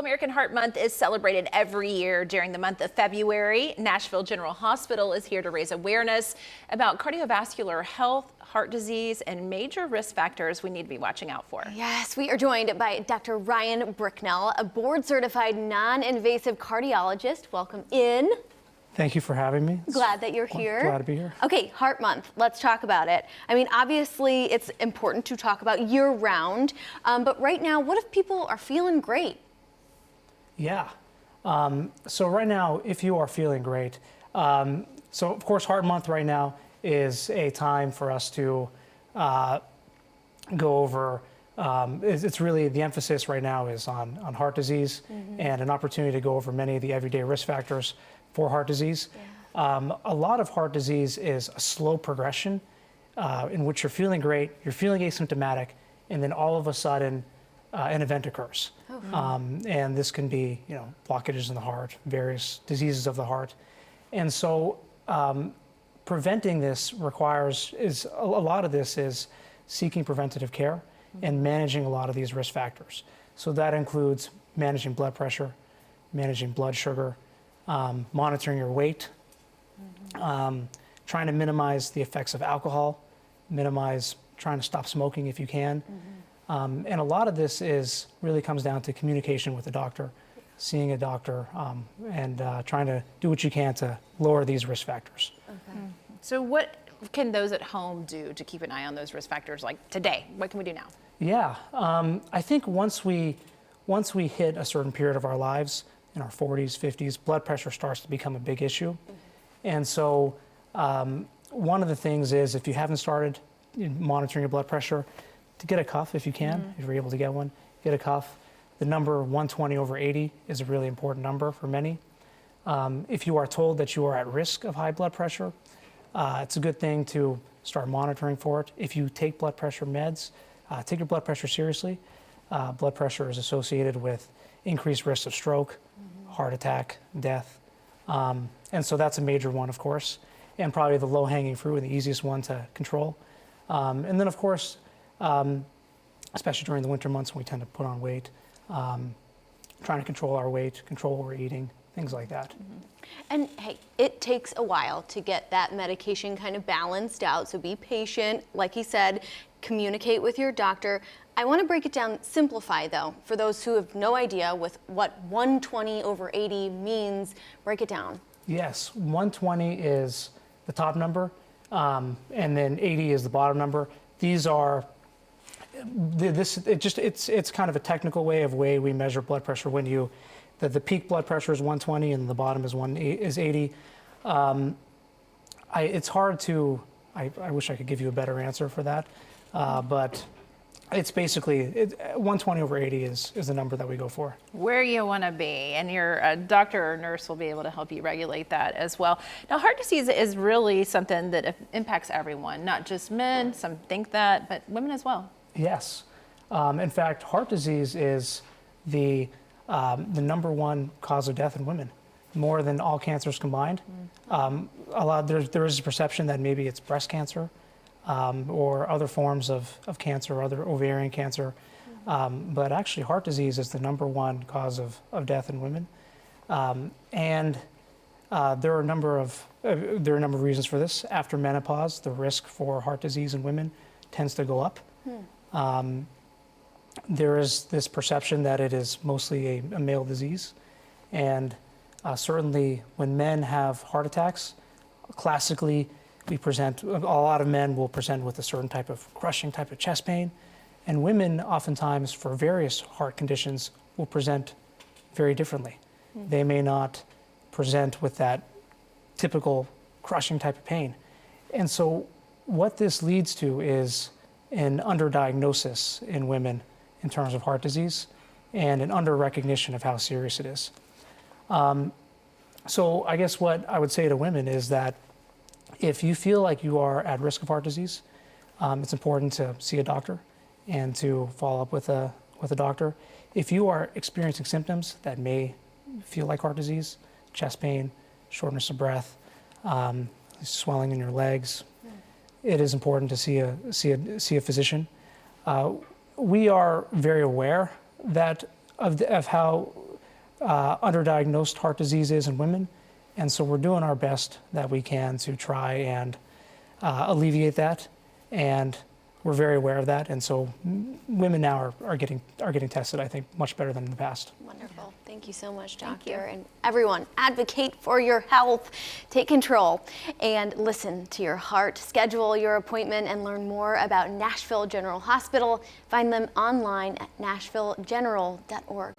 American Heart Month is celebrated every year during the month of February. Nashville General Hospital is here to raise awareness about cardiovascular health, heart disease, and major risk factors we need to be watching out for. Yes, we are joined by Dr. Ryan Bricknell, a board-certified non-invasive cardiologist. Welcome in. Thank you for having me. Glad that you're here. Glad to be here. Okay, Heart Month. Let's talk about it. I mean, obviously, it's important to talk about year-round, but right now, what if people are feeling great? Yeah. So right now, if you are feeling great, so of course, Heart Month right now is a time for us to go over. It's really the emphasis right now is on heart disease and an opportunity to go over many of the everyday risk factors for heart disease. Yeah. A lot of heart disease is a slow progression in which you're feeling great, you're feeling asymptomatic, and then all of a sudden an event occurs. And this can be, blockages in the heart, various diseases of the heart. And so preventing this requires, a lot of this is seeking preventative care and managing a lot of these risk factors. So that includes managing blood pressure, managing blood sugar, monitoring your weight, trying to minimize the effects of alcohol, trying to stop smoking if you can. And a lot of this really comes down to communication with the doctor, seeing a doctor, and trying to do what you can to lower these risk factors. Okay. So what can those at home do to keep an eye on those risk factors, like today? What can we do now? Yeah, I think once we hit a certain period of our lives, in our 40s, 50s, blood pressure starts to become a big issue. And so one of the things is, if you haven't started monitoring your blood pressure, to get a cuff if you can, if you're able to get one, get a cuff. The number 120/80 is a really important number for many. If you are told that you are at risk of high blood pressure, it's a good thing to start monitoring for it. If you take blood pressure meds, take your blood pressure seriously. Blood pressure is associated with increased risk of stroke, heart attack, death. And so that's a major one, of course, and probably the low-hanging fruit and the easiest one to control. And then, of course, especially during the winter months when we tend to put on weight, trying to control our weight, control what we're eating, things like that. And hey, it takes a while to get that medication kind of balanced out, so be patient. Like he said, communicate with your doctor. I want to break it down, simplify though, for those who have no idea with what 120/80 means. Break it down. Yes, 120 is the top number, and then 80 is the bottom number. These are, it's kind of a technical way we measure blood pressure. When the peak blood pressure is 120 and the bottom is 80. It's hard to, I wish I could give you a better answer for that, but it's basically 120/80 is the number that we go for. Where you want to be, and your doctor or nurse will be able to help you regulate that as well. Now, heart disease is really something that impacts everyone, not just men. Some think that, but women as well. Yes. In fact, heart disease is the number one cause of death in women, more than all cancers combined. There is a perception that maybe it's breast cancer, or other forms of cancer, other ovarian cancer. But actually, heart disease is the number one cause of death in women. And there are a number of reasons for this. After menopause, the risk for heart disease in women tends to go up. There is this perception that it is mostly a male disease. And certainly when men have heart attacks, classically, a lot of men will present with a certain type of crushing type of chest pain, and women oftentimes for various heart conditions will present very differently. They may not present with that typical crushing type of pain. And so what this leads to is an underdiagnosis in women in terms of heart disease and an under-recognition of how serious it is. So I guess what I would say to women is that if you feel like you are at risk of heart disease, it's important to see a doctor and to follow up with a doctor. If you are experiencing symptoms that may feel like heart disease, chest pain, shortness of breath, swelling in your legs, it is important to see a physician. We are very aware that of how underdiagnosed heart disease is in women. And so we're doing our best that we can to try and alleviate that. And we're very aware of that. And so women now are getting tested, I think, much better than in the past. Wonderful. Thank you so much, doctor. And everyone, advocate for your health. Take control and listen to your heart. Schedule your appointment and learn more about Nashville General Hospital. Find them online at nashvillegeneral.org.